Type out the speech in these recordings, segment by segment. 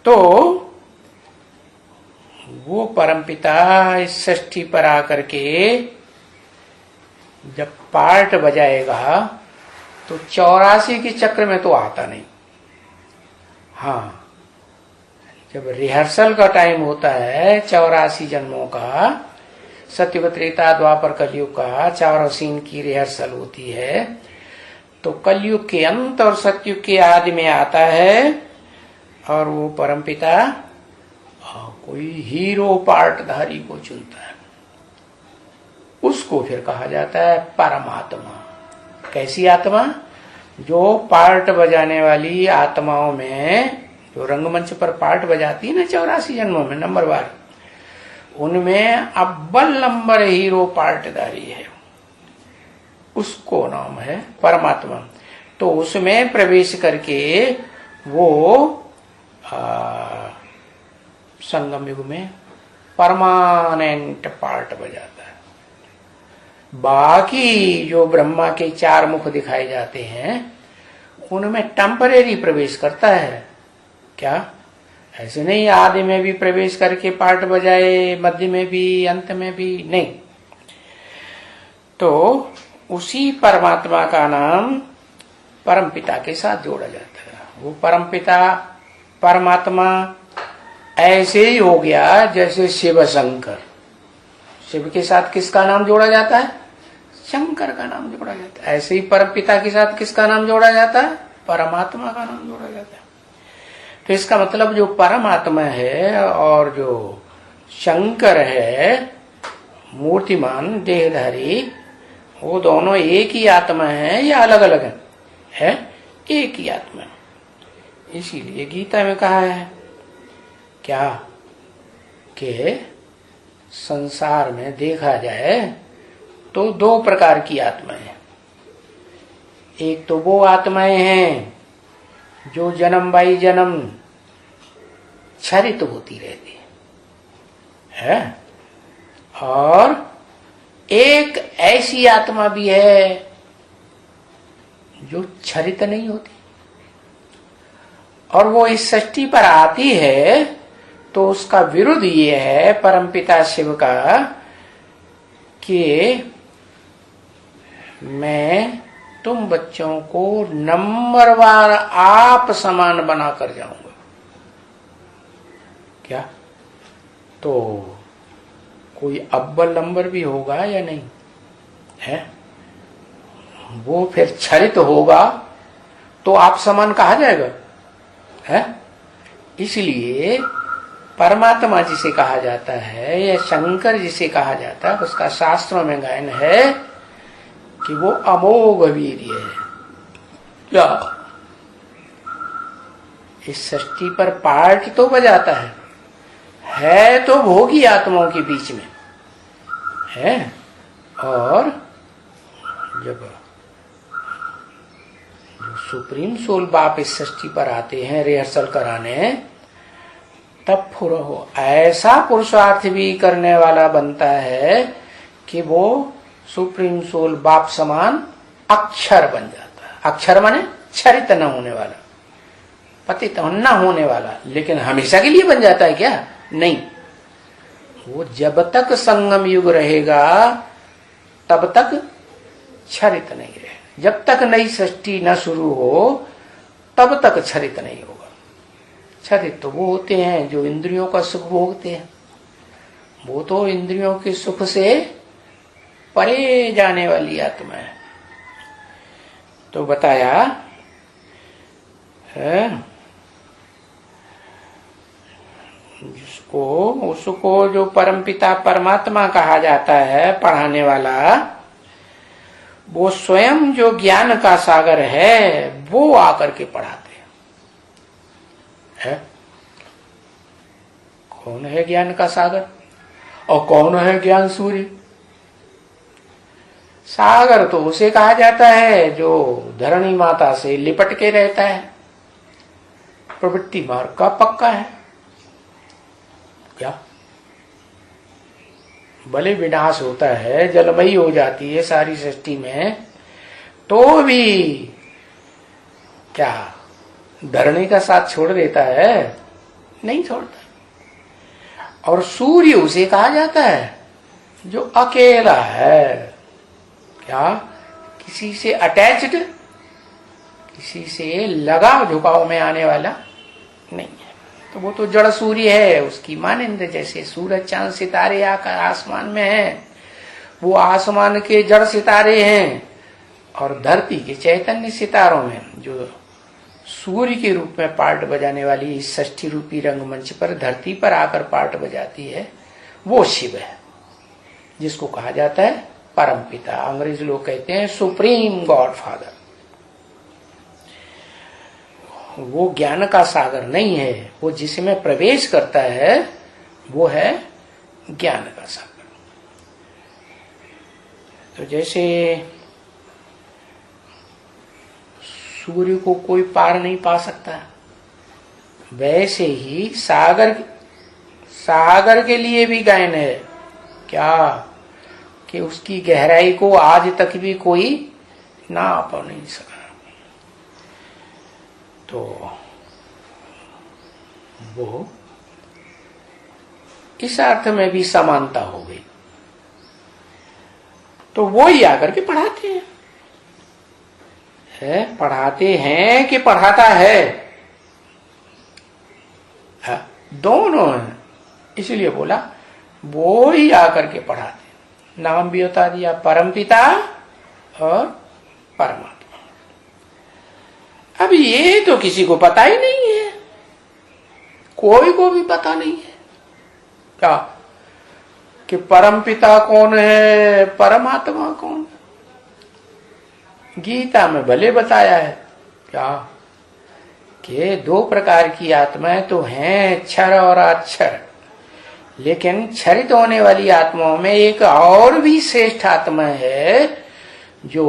तो वो परमपिता इस षष्ठी पर आकर के जब पार्ट बजाएगा तो 84 के चक्र में तो आता नहीं। हाँ, जब रिहर्सल का टाइम होता है 84 जन्मों का, सत्ययुग त्रेता द्वापर कलयुग का 4 सीन की रिहर्सल होती है, तो कलयुग के अंत और सतयुग के आदि में आता है और वो परमपिता कोई हीरो पार्टधारी को चुनता है। उसको फिर कहा जाता है परमात्मा। कैसी आत्मा? जो पार्ट बजाने वाली आत्माओं में, जो रंगमंच पर पार्ट बजाती है ना 84 जन्मों में नंबरवार, उनमें अव्वल नंबर हीरो पार्टधारी है, उसको नाम है परमात्मा। तो उसमें प्रवेश करके वो संगम युग में परमानेंट पार्ट बजाता है। बाकी जो ब्रह्मा के 4 मुख दिखाए जाते हैं उनमें टेम्परेरी प्रवेश करता है। क्या? ऐसे नहीं आदि में भी प्रवेश करके पार्ट बजाए, मध्य में भी, अंत में भी नहीं। तो उसी परमात्मा का नाम परमपिता के साथ जोड़ा जाता है। वो परमपिता परमात्मा ऐसे ही हो गया जैसे शिव शंकर। शिव के साथ किसका नाम जोड़ा जाता है? शंकर का नाम जोड़ा जाता है। ऐसे ही परमपिता के साथ किसका नाम जोड़ा जाता है? परमात्मा का नाम जोड़ा जाता है। तो इसका मतलब जो परमात्मा है और जो शंकर है मूर्तिमान देहधारी, वो दोनों एक ही आत्मा है या अलग अलग है? एक ही आत्मा। इसीलिए गीता में कहा है क्या कि संसार में देखा जाए तो 2 प्रकार की आत्माएं। एक तो वो आत्माएं हैं जो जन्म बाई जन्म क्षरित होती रहती है, और एक ऐसी आत्मा भी है जो क्षरित नहीं होती। और वो इस सृष्टि पर आती है तो उसका विरुद्ध ये है परमपिता शिव का कि मैं तुम बच्चों को नंबरवार आप समान बनाकर जाऊंगा। क्या? तो कोई अव्वल नंबर भी होगा या नहीं है? वो फिर क्षरित होगा तो आप समान कहा जाएगा है? इसलिए परमात्मा जिसे कहा जाता है या शंकर जिसे कहा जाता है, उसका शास्त्रों में गायन है कि वो अमोघ वीर्य है। क्या? इस सृष्टि पर पार्ट तो बजाता है तो भोगी आत्माओं के बीच में है। और जब सुप्रीम सोल बाप इस सृष्टि पर आते हैं रिहर्सल कराने, तब फिर वो ऐसा पुरुषार्थ भी करने वाला बनता है कि वो सुप्रीम सोल बाप समान अक्षर बन जाता है। अक्षर माने क्षरित न होने वाला, पतित न होने वाला। लेकिन हमेशा के लिए बन जाता है क्या? नहीं। वो जब तक संगम युग रहेगा तब तक क्षरित नहीं रहेगा। जब तक नई सृष्टि न शुरू हो तब तक क्षरित नहीं होगा। क्षरित तो वो होते हैं जो इंद्रियों का सुख भोगते हैं। वो तो इंद्रियों के सुख से परे जाने वाली आत्मा है। तो बताया है उसको जो परमपिता परमात्मा कहा जाता है पढ़ाने वाला, वो स्वयं जो ज्ञान का सागर है वो आकर के पढ़ाते हैं। कौन है ज्ञान का सागर और कौन है ज्ञान सूर्य? सागर तो उसे कहा जाता है जो धरणी माता से लिपट के रहता है, प्रवृत्ति मार्ग का पक्का है। क्या? भले विनाश होता है, जलमयी हो जाती है सारी सृष्टि में, तो भी क्या धरणी का साथ छोड़ देता है? नहीं छोड़ता। और सूर्य उसे कहा जाता है जो अकेला है, क्या किसी से अटैच्ड, किसी से लगाव झुकाव में आने वाला नहीं है। तो वो तो जड़ सूर्य है, उसकी मानिंद जैसे सूरज चांद सितारे आकर आसमान में हैं, वो आसमान के जड़ सितारे हैं, और धरती के चैतन्य सितारों में जो सूर्य के रूप में पार्ट बजाने वाली इस षष्ठी रूपी रंगमंच पर धरती पर आकर पार्ट बजाती है, वो शिव है, जिसको कहा जाता है परम पिता। अंग्रेज लोग कहते हैं सुप्रीम गॉड फादर। वो ज्ञान का सागर नहीं है, वो जिसमें प्रवेश करता है वो है ज्ञान का सागर। तो जैसे सूर्य को कोई पार नहीं पा सकता, वैसे ही सागर के लिए भी गायन है, क्या कि उसकी गहराई को आज तक भी कोई नाप नहीं सका। तो वो इस अर्थ में भी समानता हो गई। तो वो ही आकर के पढ़ाते हैं, पढ़ाते हैं कि पढ़ाता है, दोनों है। इसलिए बोला वो ही आकर के पढ़ाते। नाम भी बता दिया, परमपिता और परमात्मा। अब ये तो किसी को पता ही नहीं है, कोई को भी पता नहीं है क्या कि परमपिता कौन है, परमात्मा कौन है। गीता में भले बताया है क्या कि दो प्रकार की आत्माएं तो हैं, क्षर और अक्षर, लेकिन क्षरित होने वाली आत्माओं में एक और भी श्रेष्ठ आत्मा है जो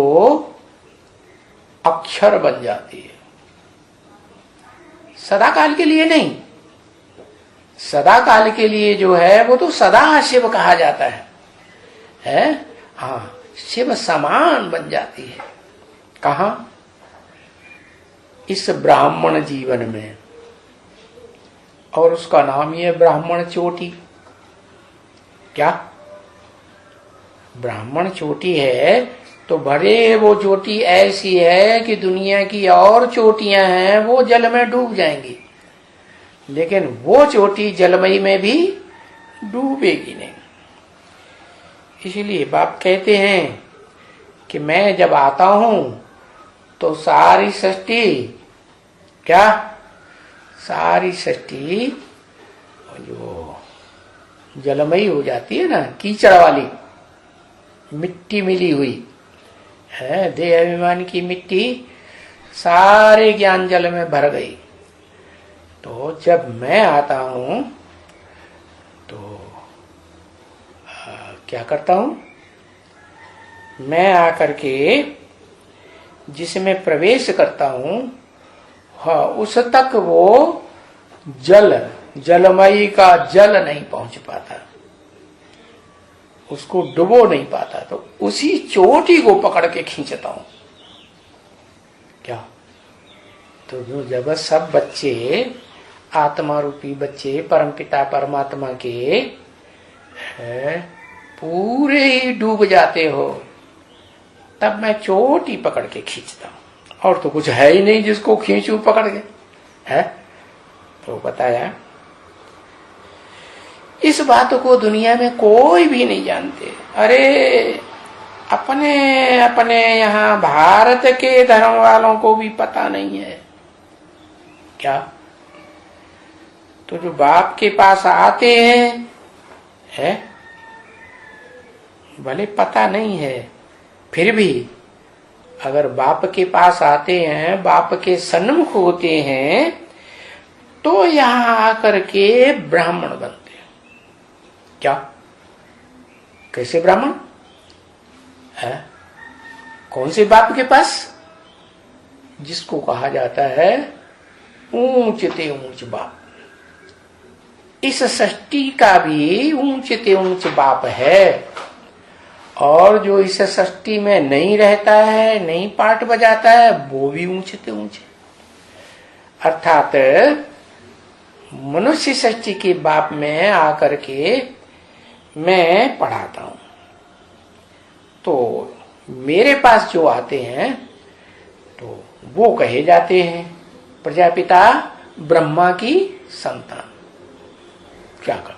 अक्षर बन जाती है। सदा काल के लिए नहीं, सदा काल के लिए जो है वो तो सदा शिव कहा जाता है? हाँ, शिव समान बन जाती है। कहा? इस ब्राह्मण जीवन में, और उसका नाम ही है ब्राह्मण चोटी। क्या ब्राह्मण चोटी है तो भले वो चोटी ऐसी है कि दुनिया की और चोटियां हैं वो जल में डूब जाएंगी, लेकिन वो चोटी जलमयी में भी डूबेगी नहीं। इसलिए बाप कहते हैं कि मैं जब आता हूं तो सारी सृष्टि, क्या सारी सृष्टि जो जलमयी हो जाती है ना, कीचड़ वाली मिट्टी मिली हुई है, देह अभिमान की मिट्टी, सारे ज्ञान जल में भर गई। तो जब मैं आता हूं तो क्या करता हूं, मैं आकर के जिसमें प्रवेश करता हूं, हाँ, उस तक वो जलमयी का जल नहीं पहुंच पाता, उसको डुबो नहीं पाता। तो उसी चोटी को पकड़ के खींचता हूं। क्या? तो जो जब सब बच्चे, आत्मा रूपी बच्चे परमपिता परमात्मा के पूरे ही डूब जाते हो, तब मैं चोटी पकड़ के खींचता हूं। और तो कुछ है ही नहीं जिसको खींचू पकड़ के, है? तो बताया, इस बात को दुनिया में कोई भी नहीं जानते। अरे अपने अपने यहाँ भारत के धर्म वालों को भी पता नहीं है। क्या? तो जो बाप के पास आते हैं, है, भले पता नहीं है, फिर भी अगर बाप के पास आते हैं, बाप के सन्मुख होते हैं, तो यहाँ आकर के ब्राह्मण बनते हैं। क्या? कैसे ब्राह्मण है? कौन से बाप के पास? जिसको कहा जाता है ऊंचते ऊंच बाप। इस सृष्टि का भी ऊंचते ऊंच बाप है, और जो इस सृष्टि में नहीं रहता है, नहीं पाठ बजाता है, वो भी ऊंचते ऊंचे। अर्थात मनुष्य सृष्टि के बाप में आकर के मैं पढ़ाता हूं। तो मेरे पास जो आते हैं तो वो कहे जाते हैं प्रजापिता ब्रह्मा की संतान। क्या कर